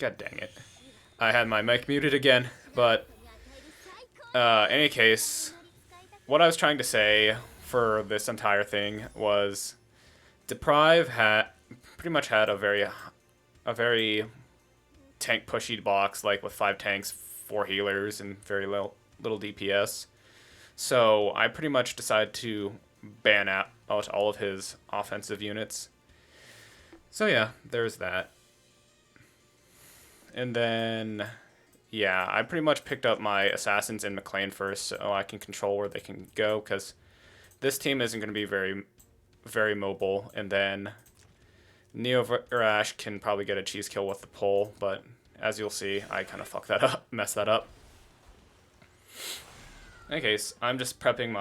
God dang it. I had my mic muted again, but any case, what I was trying to say for this entire thing was Deprive had pretty much had a very tank pushy box, like with 5 tanks, 4 healers, and very little DPS. So I pretty much decided to ban out all of his offensive units. So yeah, there's that. And then, yeah, I pretty much picked up my assassins in McLean first, so I can control where they can go, because this team isn't going to be very mobile. And then Neo Rash can probably get a cheese kill with the pull, but as you'll see, I kind of fucked that up, messed that up. In any case, I'm just prepping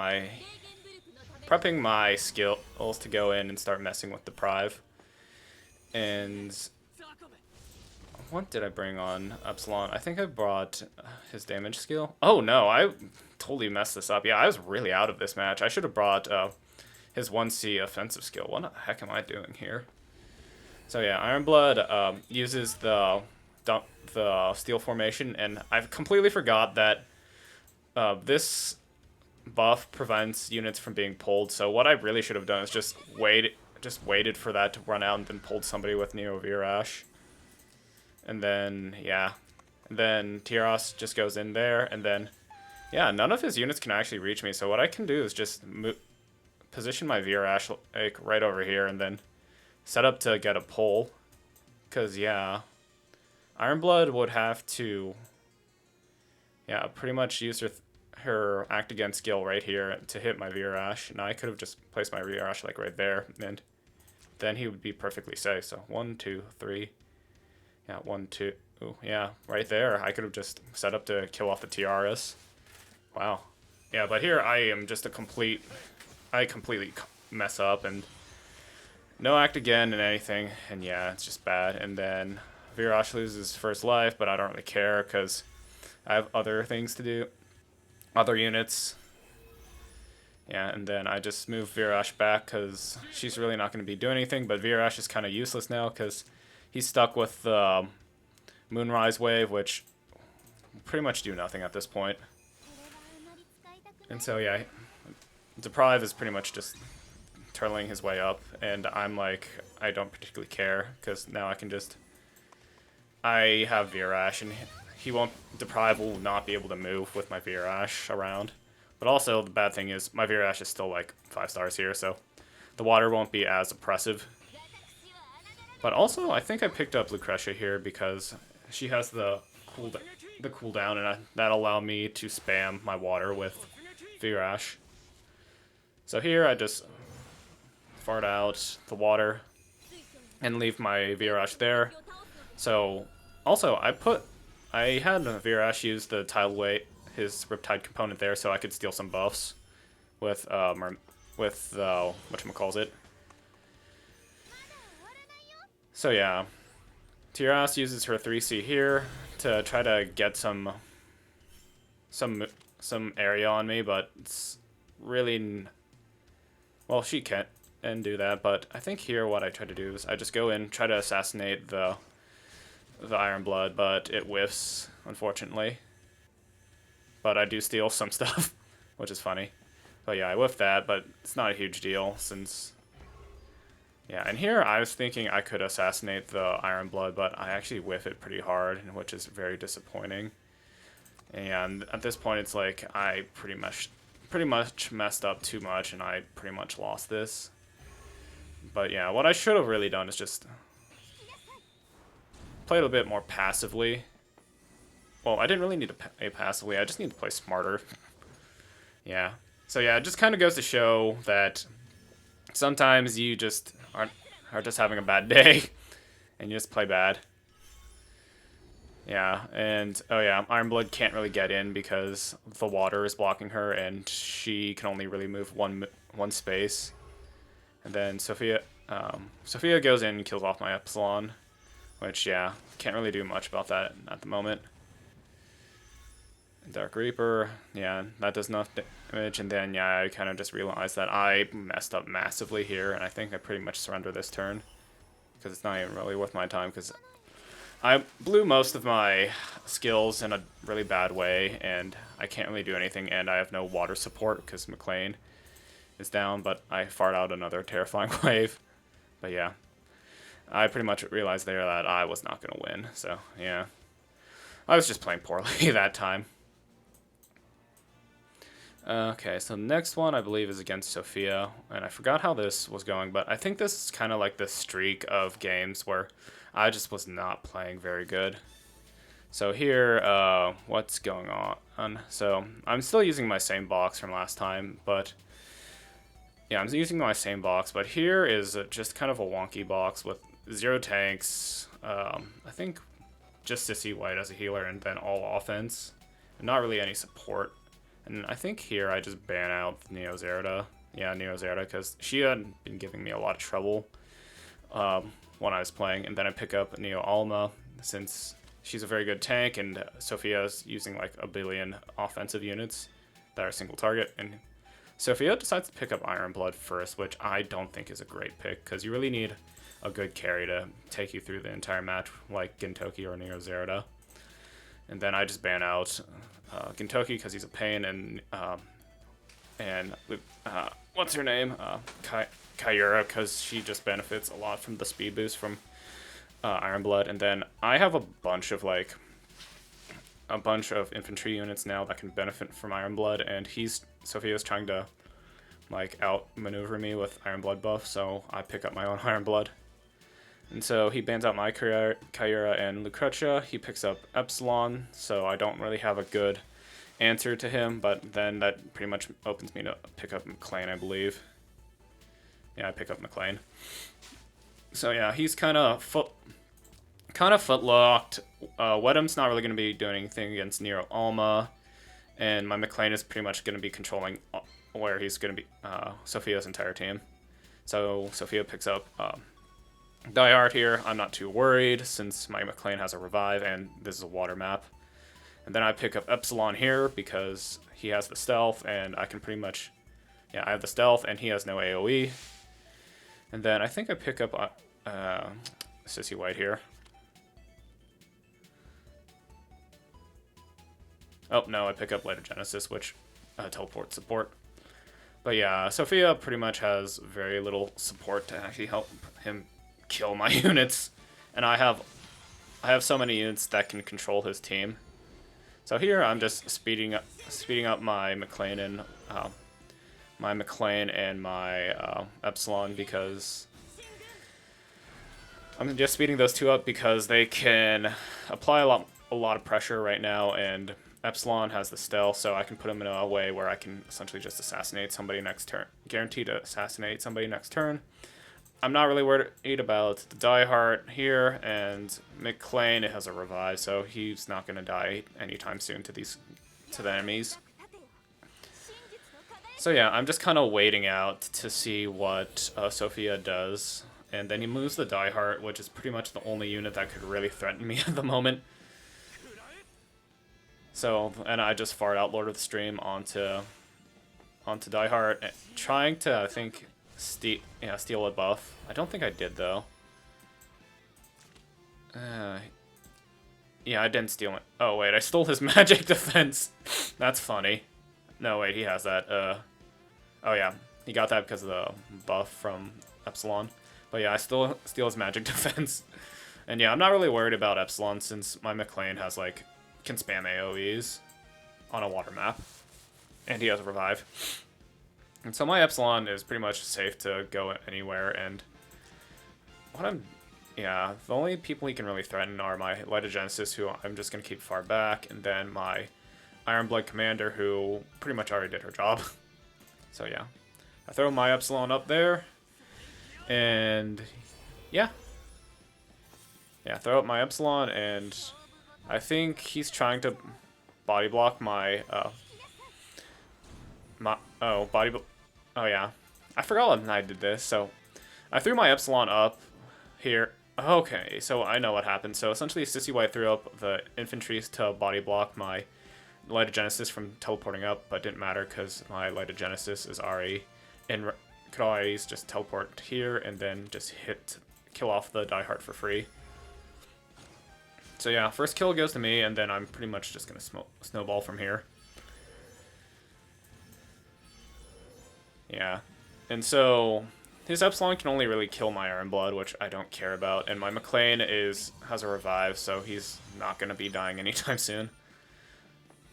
my skills to go in and start messing with Deprive. And what did I bring on Epsilon? I think I brought his damage skill. Oh no, I totally messed this up. Yeah, I was really out of this match. I should have brought his 1C offensive skill. What the heck am I doing here? So yeah, Ironblood uses the steel formation, and I've completely forgot that this buff prevents units from being pulled. So what I really should have done is just waited for that to run out and then pulled somebody with Neo Virash. And then, yeah. And then Tyros just goes in there, and then, yeah, none of his units can actually reach me. So what I can do is just position my Virash like right over here, and then set up to get a pull. Because, yeah, Ironblood would have to, yeah, pretty much use her act against skill right here to hit my Virash. Now I could have just placed my Virash like right there, and then he would be perfectly safe. So 1, 2, 3. Yeah, 1, 2. Ooh, yeah, right there. I could have just set up to kill off the Tiaras. Wow. Yeah, but here I am just I completely mess up and no act again and anything. And yeah, it's just bad. And then Virash loses first life, but I don't really care because I have other things to do. Other units. Yeah, and then I just move Virash back because she's really not going to be doing anything. But Virash is kind of useless now because he's stuck with the Moonrise Wave, which pretty much do nothing at this point. And so, yeah, Deprive is pretty much just turtling his way up, and I'm like, I don't particularly care, because now I have Virash, and Deprive will not be able to move with my Virash around. But also, the bad thing is, my Virash is still like 5 stars here, so the water won't be as oppressive. But also, I think I picked up Lucretia here because she has the cooldown, and that'll allow me to spam my water with Virash. So here I just fart out the water and leave my Virash there. So also I had Virash use the Tidal Wave, his Riptide component there, so I could steal some buffs with whatchamacallit. So yeah, Tyras uses her 3C here to try to get some area on me, but it's really, well, she can't do that. But I think here what I try to do is I just go in, try to assassinate the Ironblood, but it whiffs, unfortunately. But I do steal some stuff, which is funny. But yeah, I whiffed that, but it's not a huge deal since. Yeah, and here I was thinking I could assassinate the Ironblood, but I actually whiff it pretty hard, which is very disappointing. And at this point, it's like I pretty much messed up too much, and I pretty much lost this. But yeah, what I should have really done is just played a bit more passively. Well, I didn't really need to play passively. I just need to play smarter. Yeah. So yeah, it just kind of goes to show that sometimes you just are just having a bad day, and you just play bad. Yeah, and oh yeah, Ironblood can't really get in because the water is blocking her, and she can only really move one space. And then Sophia goes in and kills off my Epsilon, which yeah, can't really do much about that at the moment. Dark Reaper, yeah, that does enough damage, and then yeah, I kind of just realized that I messed up massively here, and I think I pretty much surrender this turn, because it's not even really worth my time, because I blew most of my skills in a really bad way, and I can't really do anything, and I have no water support because McLean is down, but I fired out another terrifying wave. But yeah, I pretty much realized there that I was not going to win, so yeah. I was just playing poorly that time. Okay, so the next one I believe is against Sophia, and I forgot how this was going, but I think this is kind of like the streak of games where I just was not playing very good. So here, what's going on? So I'm still using my same box from last time, but yeah, I'm using my same box, but here is just kind of a wonky box with 0 tanks, I think just Sissy White as a healer, and then all offense, and not really any support. And I think here I just ban out Neo Zerda. Yeah, Neo Zerda, because she had been giving me a lot of trouble when I was playing. And then I pick up Neo Alma, since she's a very good tank, and Sophia's using like a billion offensive units that are single target. And Sophia decides to pick up Iron Blood first, which I don't think is a great pick, because you really need a good carry to take you through the entire match, like Gintoki or Neo Zerda. And then I just ban out Gintoki because he's a pain, and what's her name? Kyura, because she just benefits a lot from the speed boost from Iron Blood. And then I have a bunch of infantry units now that can benefit from Iron Blood, and Sophia's trying to like outmaneuver me with Iron Blood buff, so I pick up my own Iron Blood. And so he bans out my Kyura and Lucretia. He picks up Epsilon, so I don't really have a good answer to him, but then that pretty much opens me to pick up McLean, I believe. Yeah, I pick up McLean. So yeah, he's kind of footlocked. Wedham's not really going to be doing anything against Nero Alma, and my McLean is pretty much going to be controlling where he's going to be Sophia's entire team. So Sophia picks up Die Hard here. I'm not too worried since my McLean has a revive and this is a water map. And then I pick up Epsilon here because he has the stealth, and I can pretty much, yeah, I have the stealth and he has no AoE. And then I think I pick up Sissy White here. Oh no, I pick up Light of Genesis, which teleports support. But yeah, Sophia pretty much has very little support to actually help him kill my units, and I have so many units that can control his team. So here I'm just speeding up my McLean and my Epsilon, because I'm just speeding those two up because they can apply a lot of pressure right now, and Epsilon has the stealth, so I can put him in a way where I can essentially just assassinate somebody next turn. Guaranteed to assassinate somebody next turn. I'm not really worried about the Die Hard here, and McLean has a revive, so he's not going to die anytime soon to the enemies. So yeah, I'm just kind of waiting out to see what Sophia does, and then he moves the Die Hard, which is pretty much the only unit that could really threaten me at the moment. So, and I just fired out Lord of the Stream onto Die Hard, trying to, I think, steal a buff. I don't think I did, though. Yeah, I didn't steal it. Oh, wait, I stole his magic defense. That's funny. No, wait, he has that. Oh, yeah, he got that because of the buff from Epsilon. But yeah, I still steal his magic defense. And yeah, I'm not really worried about Epsilon since my McLean has, like, can spam AoEs on a water map. And he has a revive. And so my Epsilon is pretty much safe to go anywhere, and the only people he can really threaten are my Light of Genesis, who I'm just going to keep far back, and then my Iron Blood Commander, who pretty much already did her job. So yeah, I throw my Epsilon up there, and yeah, throw up my Epsilon, and I think he's trying to body block my oh yeah, I forgot when I did this. So I threw my Epsilon up here. Okay, so I know what happened. So essentially, Sissy White threw up the infantry to body block my Light of Genesis from teleporting up, but didn't matter because my Light of Genesis is already in. Could always just teleport here and then just kill off the Die Hard for free. So yeah, first kill goes to me, and then I'm pretty much just gonna snowball from here. Yeah, and so his Epsilon can only really kill my Iron Blood, which I don't care about, and my McLean has a revive, so he's not gonna be dying anytime soon.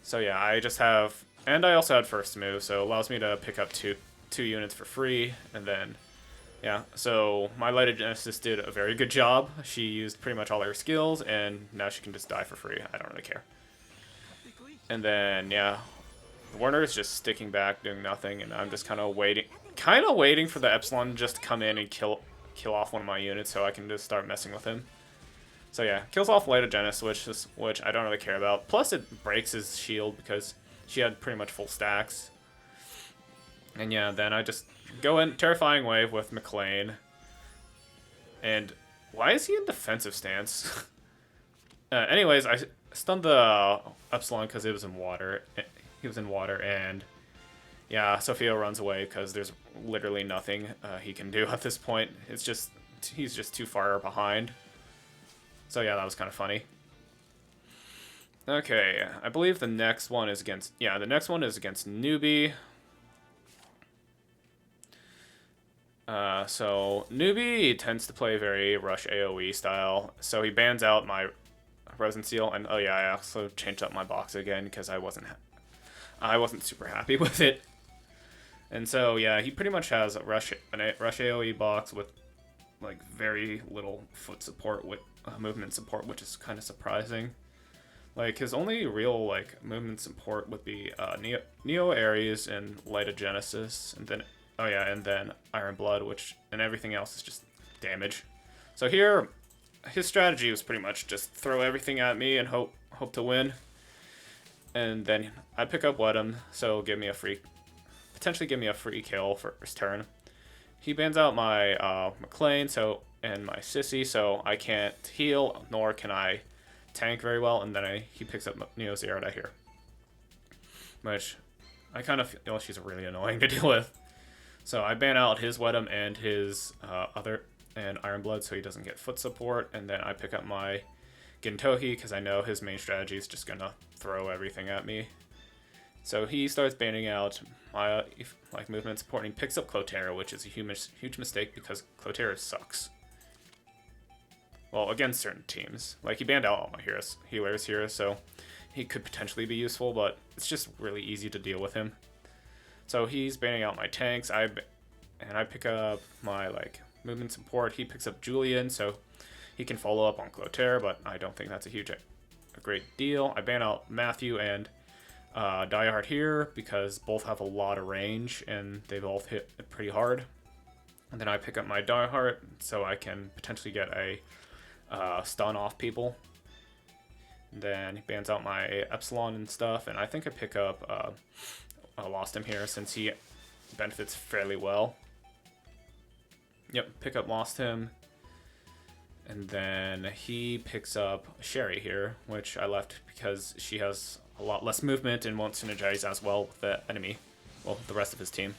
So yeah, I just have, and I also had first move, so it allows me to pick up two units for free, and then yeah, so my Light Genesis did a very good job. She used pretty much all her skills, and now she can just die for free. I don't really care. And then, yeah, Warner is just sticking back, doing nothing, and I'm just kind of waiting for the Epsilon just to come in and kill off one of my units so I can just start messing with him. So yeah, kills off Light Genesis, which I don't really care about. Plus it breaks his shield because she had pretty much full stacks. And yeah, then I just go in Terrifying Wave with McLean. And why is he in defensive stance? Anyways, I stunned the Epsilon because it was in water. He was in water, and yeah, Sophia runs away because there's literally nothing he can do at this point. It's just, he's just too far behind. So yeah, that was kind of funny. Okay, I believe the next one is against, yeah, the next one is against Newbie. So Newbie tends to play very rush AoE style, so he bans out my Resin Seal, and oh yeah, I also changed up my box again because I wasn't super happy with it. And so yeah, he pretty much has a rush AoE box with like very little foot support with movement support, which is kind of surprising. Like his only real like movement support would be Neo Ares and Light Genesis, and then oh yeah, and then Iron Blood, and everything else is just damage. So here, his strategy was pretty much just throw everything at me and hope to win. And then I pick up Wedham, so potentially give me a free kill for his turn. He bans out my McLean, and my Sissy, so I can't heal, nor can I tank very well. And then he picks up Neo Zerda here, which I kind of feel she's really annoying to deal with. So I ban out his Wedham and his Iron Blood so he doesn't get foot support, and then I pick up my Gintoki because I know his main strategy is just gonna throw everything at me. So he starts banning out my like movement support, and he picks up Cloterra, which is a huge mistake because Cloterra sucks. Well, against certain teams. Like he banned out all my healers here, so he could potentially be useful, but it's just really easy to deal with him. So he's banning out my tanks, and I pick up my like movement support. He picks up Julian, so he can follow up on Cloterra, but I don't think that's a great deal. I ban out Matthew and Diehard here because both have a lot of range and they both hit pretty hard. And then I pick up my Diehard so I can potentially get a stun off people. And then he bans out my Epsilon and stuff, and I think I pick up I lost him here since he benefits fairly well. Yep, pick up lost him. And then he picks up Sherry here, which I left because she has a lot less movement and won't synergize as well with the enemy, well, the rest of his team.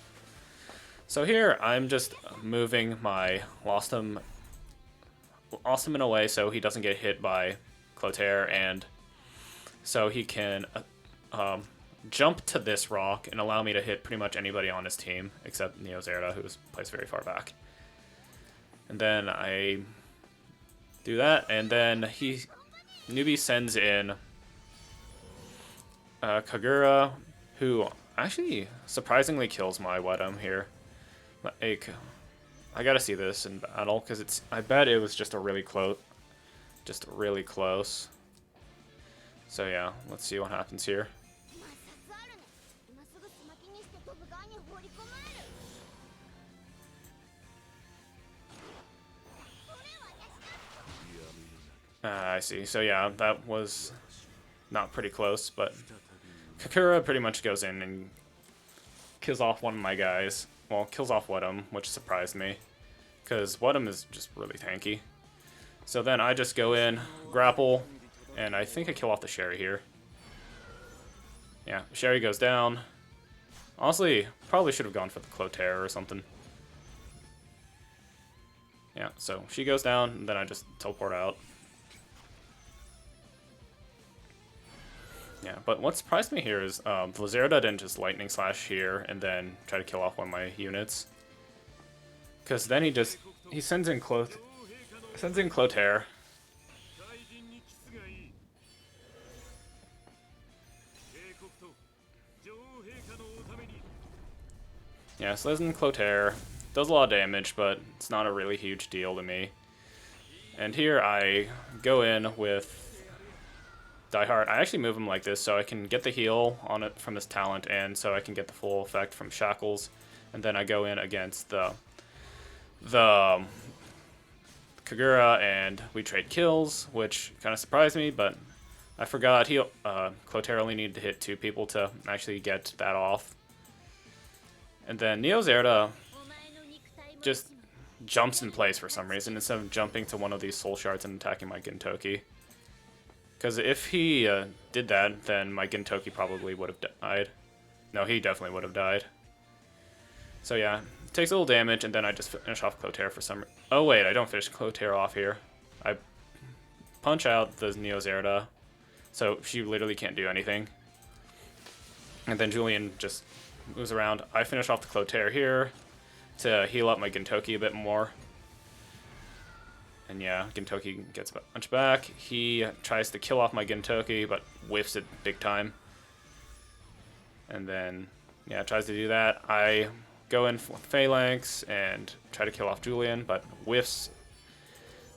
So here I'm just moving my lost him in a way so he doesn't get hit by Cloterra, and so he can jump to this rock and allow me to hit pretty much anybody on his team except Neo Zerda, who plays very far back. And then I do that, and then Newbie sends in Kagura, who actually surprisingly kills my Wedham here. Like, I gotta see this in battle because I bet it was just really close. So yeah, let's see what happens here. I see. So yeah, that was not pretty close, but Kakura pretty much goes in and kills off one of my guys. Well, kills off Wedham, which surprised me, because Wedham is just really tanky. So then I just go in, grapple, and I think I kill off the Sherry here. Yeah, Sherry goes down. Honestly, probably should have gone for the Cloterra or something. Yeah, so she goes down, and then I just teleport out. Yeah, but what surprised me here is Blizzarda didn't just Lightning Slash here and then try to kill off one of my units. Because then he sends in Clotaire. Yeah, so there's in Clotaire. Does a lot of damage, but it's not a really huge deal to me. And here I go in with Diehard. I actually move him like this so I can get the heal on it from his talent, and so I can get the full effect from Shackles. And then I go in against the Kagura, and we trade kills, which kind of surprised me, but I forgot Clotaire only needed to hit 2 people to actually get that off. And then Neo Zerda just jumps in place for some reason instead of jumping to one of these soul shards and attacking my Gintoki. Because if he did that, then my Gintoki probably would have died. No, he definitely would have died. So yeah, it takes a little damage, and then I just finish off Clotaire for some reason. Oh wait, I don't finish Clotaire off here. I punch out the Neo Zerda, so she literally can't do anything. And then Julian just moves around. I finish off the Clotaire here to heal up my Gintoki a bit more. And yeah, Gintoki gets a bunch back. He tries to kill off my Gintoki, but whiffs it big time. And then, yeah, tries to do that. I go in with Phalanx and try to kill off Julian, but whiffs,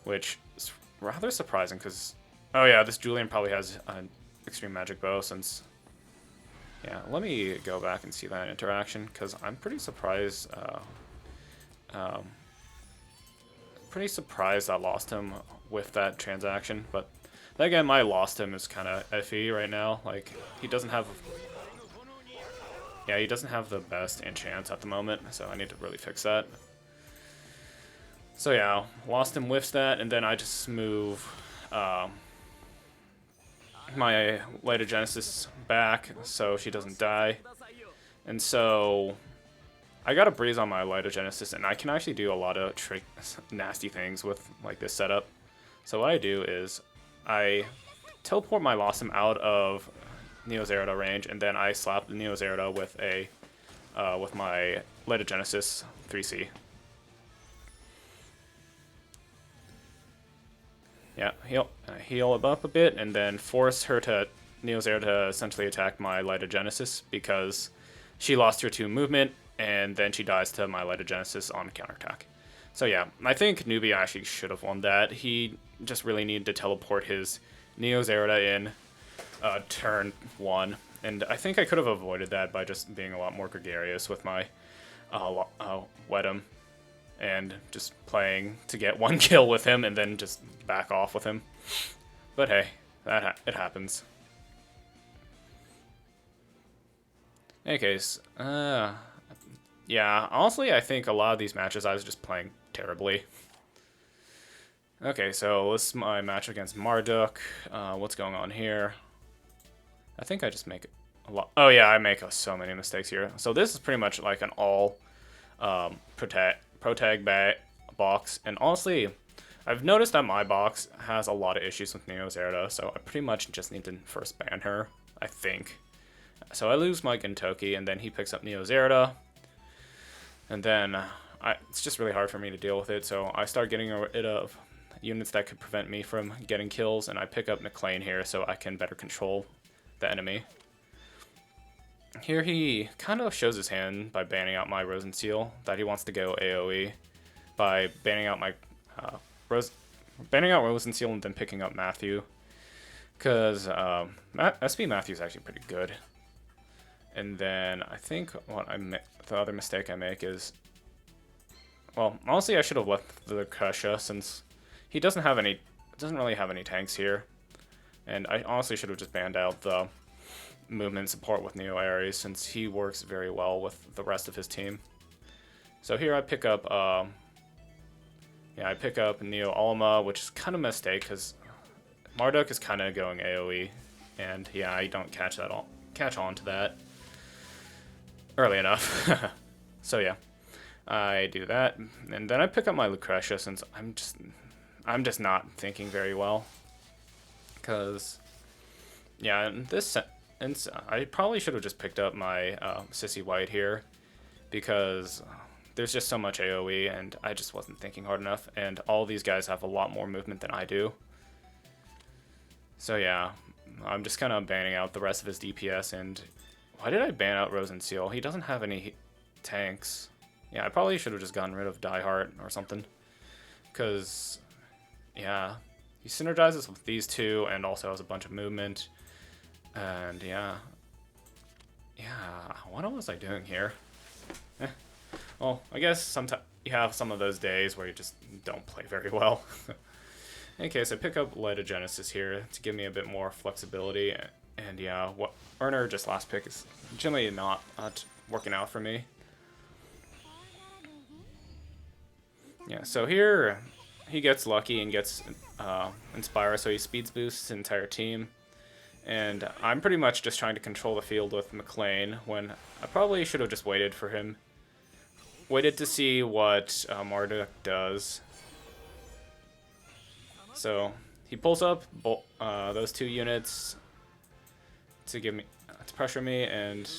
which is rather surprising because, oh yeah, this Julian probably has an extreme magic bow since, yeah, let me go back and see that interaction because I'm pretty surprised, I lost him with that transaction, but then again, my lost him is kind of iffy right now. Like, he doesn't have the best enchants at the moment, so I need to really fix that. So yeah, lost him, whiffs that, and then I just move my Light of Genesis back so she doesn't die. And so I got a breeze on my Light of Genesis, and I can actually do a lot of nasty things with like this setup. So what I do is I teleport my Lossum out of Neo Zerda range, and then I slap the Neo Zerda with a with my Light of Genesis 3C. Yeah, heal it up a bit, and then force her to Neo Zerda to essentially attack my Light of Genesis because she lost her 2 movement, and then she dies to my Light of Genesis on counterattack. So yeah, I think Nubia actually should have won that. He just really needed to teleport his Neo Zerda in turn 1, and I think I could have avoided that by just being a lot more gregarious with my Wedum and just playing to get 1 kill with him and then just back off with him. But hey, it happens. In any case, yeah, honestly, I think a lot of these matches I was just playing terribly. Okay, so this is my match against Marduk. What's going on here? I think I just make a lot. Oh yeah, I make so many mistakes here. So this is pretty much like an all protag box, and honestly, I've noticed that my box has a lot of issues with Neo Zerda, so I pretty much just need to first ban her, I think. So I lose my Gintoki, and then he picks up Neo Zerda, and then it's just really hard for me to deal with it, so I start getting rid of units that could prevent me from getting kills, and I pick up McLean here so I can better control the enemy. Here he kind of shows his hand by banning out my Rosen Seal, that he wants to go AoE by banning out my Rosen Seal and then picking up Matthew, because SP Matthew is actually pretty good. And then I think the other mistake I make is, well, honestly I should have left the Krusha since he doesn't really have any tanks here, and I honestly should have just banned out the movement support with Neo Ares since he works very well with the rest of his team. So here I pick up Neo Alma, which is kind of a mistake because Marduk is kind of going AoE, and yeah, I don't catch on to that early enough. So yeah, I do that, and then I pick up my Lucretia since I'm just not thinking very well, because yeah, in this And so I probably should have just picked up my Sissy White here, because there's just so much AoE, and I just wasn't thinking hard enough, and all these guys have a lot more movement than I do. So yeah, I'm just kind of banning out the rest of his DPS, and why did I ban out Rosenseal? He doesn't have any tanks. Yeah, I probably should have just gotten rid of Diehard or something, because, yeah, he synergizes with these two and also has a bunch of movement, and yeah, what was I doing here? Well, I guess sometimes you have some of those days where you just don't play very well. In any case, I pick up Light of Genesis here to give me a bit more flexibility, and yeah, what Earner just last pick is generally not working out for me. Yeah, so here he gets lucky and gets Inspire, so he speeds boosts his entire team. And I'm pretty much just trying to control the field with McLean, when I probably should have just waited for him. Waited to see what Marduk does. So he pulls up those two units to pressure me, and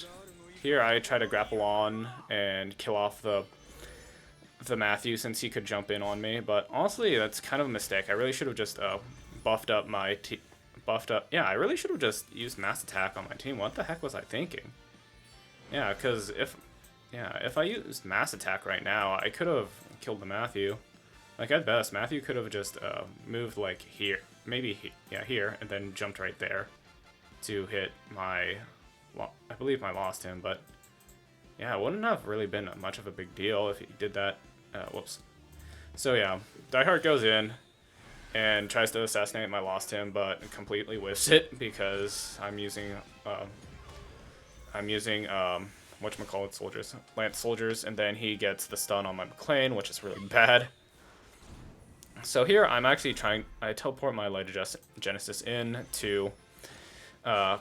here I try to grapple on and kill off the Matthew, since he could jump in on me. But honestly, that's kind of a mistake. I really should have just buffed up my yeah, I really should have just used mass attack on my team. What the heck was I thinking? Yeah, because if I used mass attack right now, I could have killed the Matthew. Like, at best, Matthew could have just moved, like, here. Maybe, here, and then jumped right there to hit my... I believe I lost him, but... Yeah, it wouldn't have really been much of a big deal if he did that. Whoops. So, yeah, Diehard goes in and tries to assassinate my lost him, but completely whiffs it because I'm using whatchamacallit, Lance soldiers, and then he gets the stun on my McLean, which is really bad. So here I'm actually I teleport my Light of Genesis in to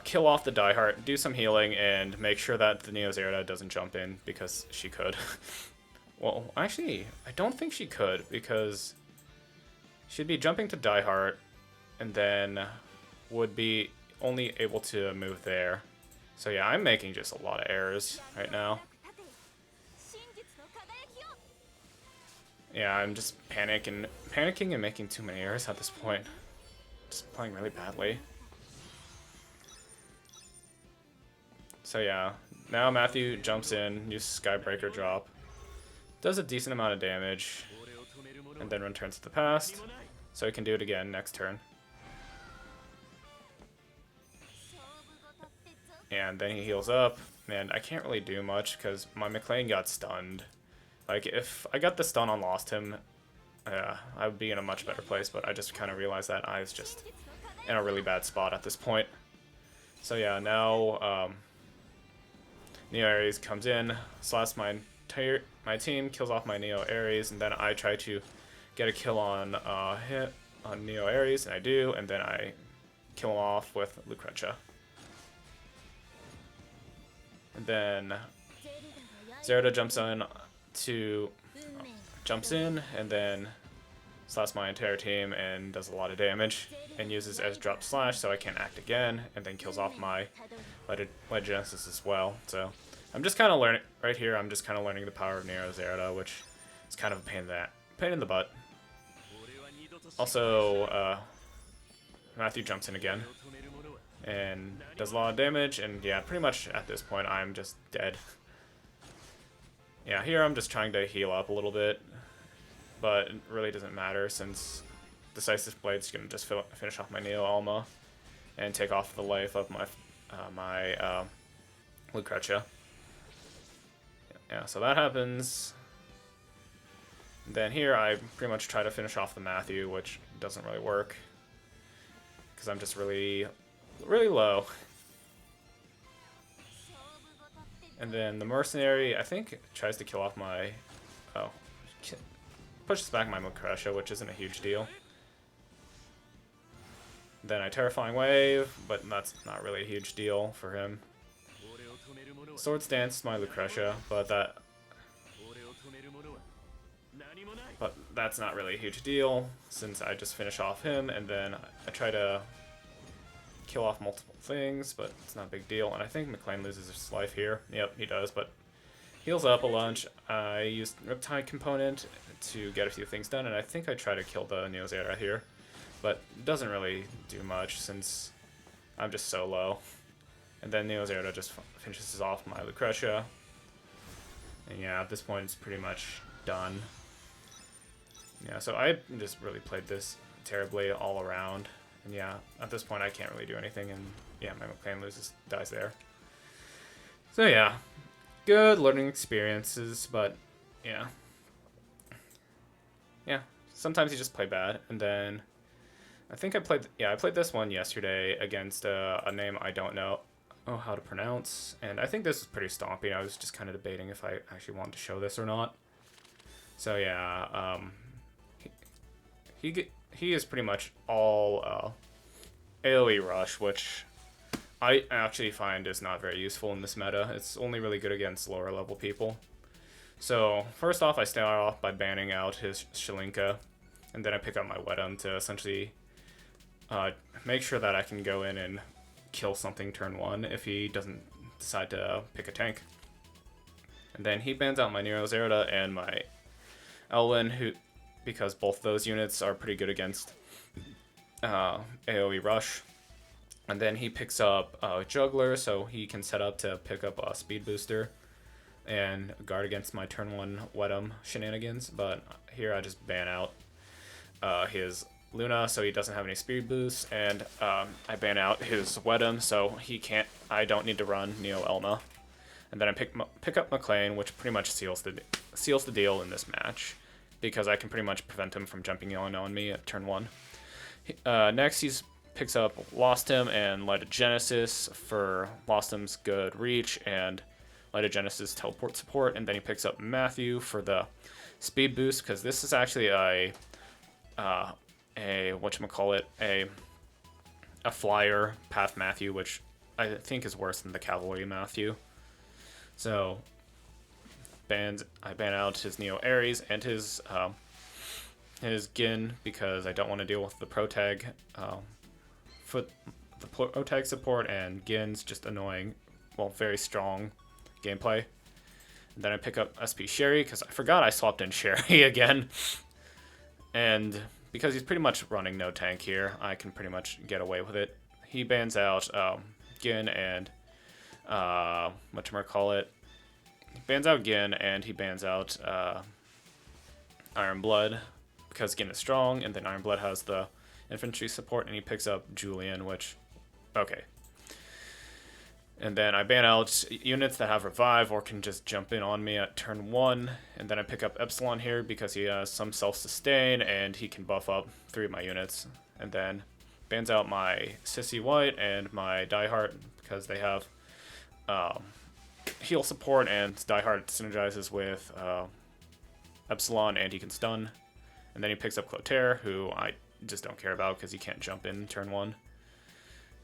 kill off the Diehard, do some healing, and make sure that the Neo Zerda doesn't jump in, because she could. Well, actually, I don't think she could, because she'd be jumping to Diehard, and then would be only able to move there. So yeah, I'm making just a lot of errors right now. Yeah, I'm just panicking and making too many errors at this point. Just playing really badly. So yeah, now Matthew jumps in, uses Skybreaker drop, does a decent amount of damage, and then returns to the past, so he can do it again next turn. And then he heals up, and I can't really do much because my McLean got stunned. Like, if I got the stun on Lost Him, I would be in a much better place, but I just kind of realized that I was just in a really bad spot at this point. So yeah, now Neo Ares comes in, slaps my team, kills off my Neo Ares, and then I try to get a kill on Neo Ares, and I do, and then I kill him off with Lucretia. And then Zerda jumps in and then slaps my entire team and does a lot of damage, and uses as drop slash so I can't act again, and then kills off my Light of Genesis as well. So I'm just kind of learning right here. I'm just kind of learning the power of Neo Zerda, which is kind of a pain in the butt. Also, Matthew jumps in again and does a lot of damage, and yeah, pretty much at this point I'm just dead. Yeah, here I'm just trying to heal up a little bit, but it really doesn't matter since Decisive Blade's gonna just finish off my Neo Alma and take off the life of my Lucretia. Yeah, so that happens. Then here I pretty much try to finish off the Matthew, which doesn't really work because I'm just really low. And then the Mercenary, I think, tries to kill off my... Oh. Pushes back my Lucretia, which isn't a huge deal. Then I Terrifying Wave, but that's not really a huge deal for him. Swords Dance my Lucretia, but that's not really a huge deal, since I just finish off him, and then I try to kill off multiple things, but it's not a big deal. And I think McLean loses his life here. Yep, he does, but heals up a bunch. I used Riptide component to get a few things done, and I think I try to kill the Neozera here, but it doesn't really do much since I'm just so low. And then Neozera just finishes off my Lucretia. And yeah, at this point it's pretty much done. Yeah, so I just really played this terribly all around. And yeah, at this point I can't really do anything, and yeah, my McLean dies there. So yeah, good learning experiences, but yeah. Yeah, sometimes you just play bad, and then I think I played this one yesterday against a name I don't know how to pronounce, and I think this is pretty stompy. I was just kind of debating if I actually wanted to show this or not. So yeah, he is pretty much all AoE rush, which I actually find is not very useful in this meta. It's only really good against lower level people. So first off, I start off by banning out his Shalinka, and then I pick up my Wedum to essentially make sure that I can go in and kill something turn 1 if he doesn't decide to pick a tank. And then he bans out my Nero Zerda and my Elwyn, because both those units are pretty good against AoE rush. And then he picks up Juggler, so he can set up to pick up a Speed Booster and guard against my turn 1 Wedum shenanigans. But here I just ban out his Luna, so he doesn't have any speed boosts, and I ban out his Wedum, so I don't need to run Neo Elma. And then I pick up McLean, which pretty much seals the deal in this match, because I can pretty much prevent him from jumping on me at turn 1. Next, he picks up Lost Him and Light of Genesis for Lost Him's good reach and Light of Genesis teleport support, and then he picks up Matthew for the speed boost, because this is actually a flyer path Matthew, which I think is worse than the cavalry Matthew. So I ban out his Neo Ares and his Gin, because I don't want to deal with the Protag Protag support, and Gin's just annoying, well, very strong gameplay. And then I pick up SP Sherry, because I forgot I swapped in Sherry again. And because he's pretty much running no tank here, I can pretty much get away with it. He bans out Gin and whatchamacallit. He bans out Gin and he bans out Iron Blood, because Gin is strong, and then Iron Blood has the infantry support, and he picks up Julian, which, okay. And then I ban out units that have revive or can just jump in on me at turn 1. And then I pick up Epsilon here because he has some self-sustain and he can buff up 3 of my units. And then bans out my Sissy White and my Diehard because they have heal support, and Diehard synergizes with Epsilon and he can stun. And then he picks up Clotaire, who I just don't care about because he can't jump in turn 1.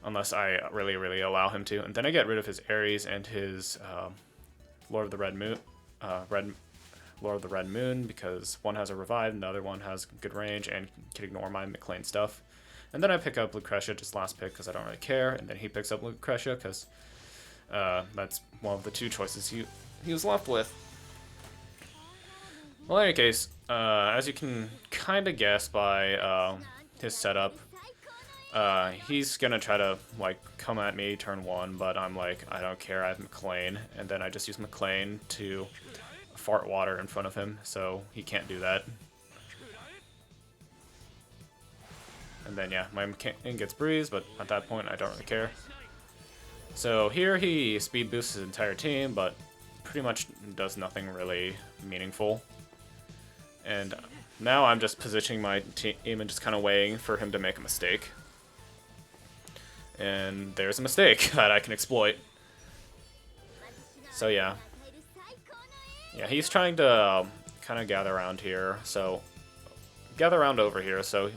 Unless I really, really allow him to. And then I get rid of his Ares and his Lord of the Red Moon, Lord of the Red Moon, because one has a revive and the other one has good range and can ignore my McLean stuff. And then I pick up Lucretia, just last pick, because I don't really care. And then he picks up Lucretia because that's one of the 2 choices he was left with. Well, in any case, as you can kind of guess by his setup, he's gonna try to come at me turn 1, but I'm like, I don't care, I have McLean, and then I just use McLean to fart water in front of him, so he can't do that. And then yeah, my McLean gets breezed, but at that point I don't really care. So here he speed boosts his entire team, but pretty much does nothing really meaningful. And now I'm just positioning my team and just kind of waiting for him to make a mistake. And there's a mistake that I can exploit. So yeah. Yeah, he's trying to kind of gather around here. So gather around over here so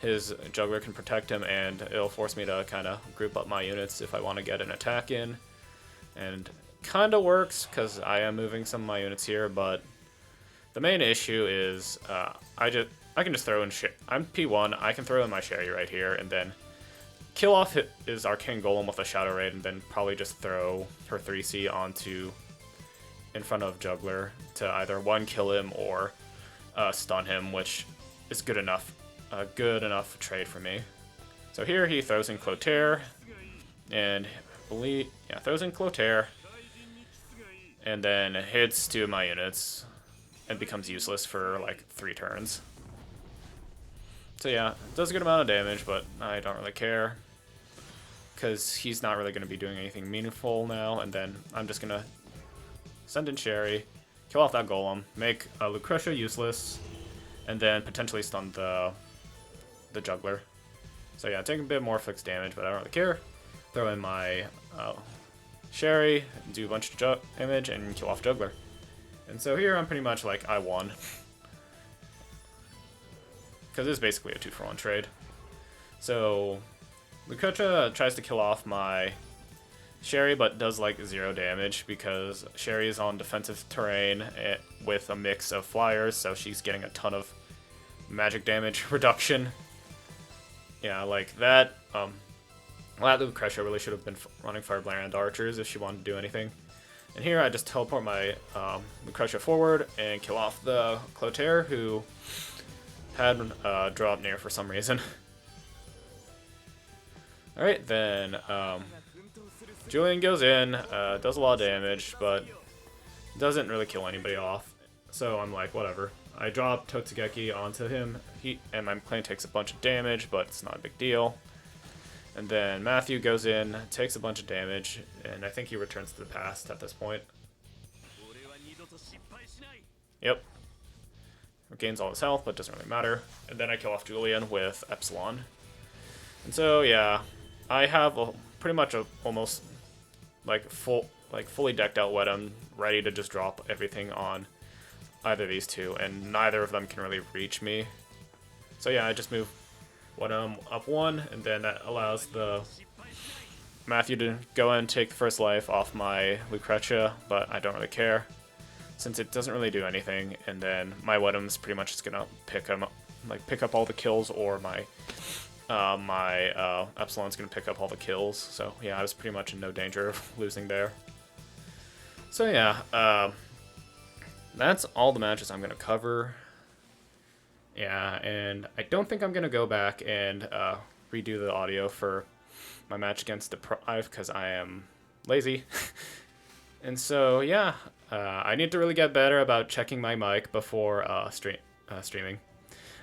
his juggler can protect him, and it'll force me to kind of group up my units if I want to get an attack in. And kind of works because I am moving some of my units here, but the main issue is I can just throw in I'm P1, I can throw in my Sherry right here, and then kill off his Arcane Golem with a Shadow Raid, and then probably just throw her 3C onto in front of Juggler to either one kill him or stun him, which is good enough trade for me. So here he throws in Clotaire, and throws in Clotaire, and then hits 2 of my units, and becomes useless for like 3 turns. So yeah, it does a good amount of damage, but I don't really care, because he's not really going to be doing anything meaningful now, and then I'm just going to send in Sherry, kill off that Golem, make Lucretia useless, and then potentially stun the Juggler. So yeah, taking a bit more fixed damage, but I don't really care. Throw in my Sherry, do a bunch of damage, and kill off Juggler. And so here I'm pretty much like, I won. Because it's basically a 2-for-1 trade. So Lucretia tries to kill off my Sherry, but does like 0 damage because Sherry is on defensive terrain with a mix of flyers, so she's getting a ton of magic damage reduction. Yeah, like that. That Lucretia really should have been running Firebrand Archers if she wanted to do anything. And here I just teleport my Lucretia forward and kill off the Clotaire, who had drop near for some reason. Alright, then Julian goes in, does a lot of damage, but doesn't really kill anybody off. So I'm like, whatever. I drop Totsugeki onto him, and my clan takes a bunch of damage, but it's not a big deal. And then Matthew goes in, takes a bunch of damage, and I think he returns to the past at this point. Yep. Regains all his health, but doesn't really matter. And then I kill off Julian with Epsilon. And so, yeah, I have pretty much almost fully decked out Wedem, ready to just drop everything on either of these two, and neither of them can really reach me. So yeah, I just move Wedem up 1, and then that allows the Matthew to go in and take the first life off my Lucretia, but I don't really care, since it doesn't really do anything, and then my Wedem's pretty much just gonna pick up all the kills, or my Epsilon's gonna pick up all the kills. So yeah, I was pretty much in no danger of losing there. So yeah, that's all the matches I'm gonna cover. Yeah, and I don't think I'm gonna go back and redo the audio for my match against Deprive because I am lazy. And so yeah, I need to really get better about checking my mic before streaming.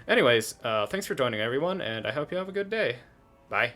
Anyways, thanks for joining everyone, and I hope you have a good day. Bye.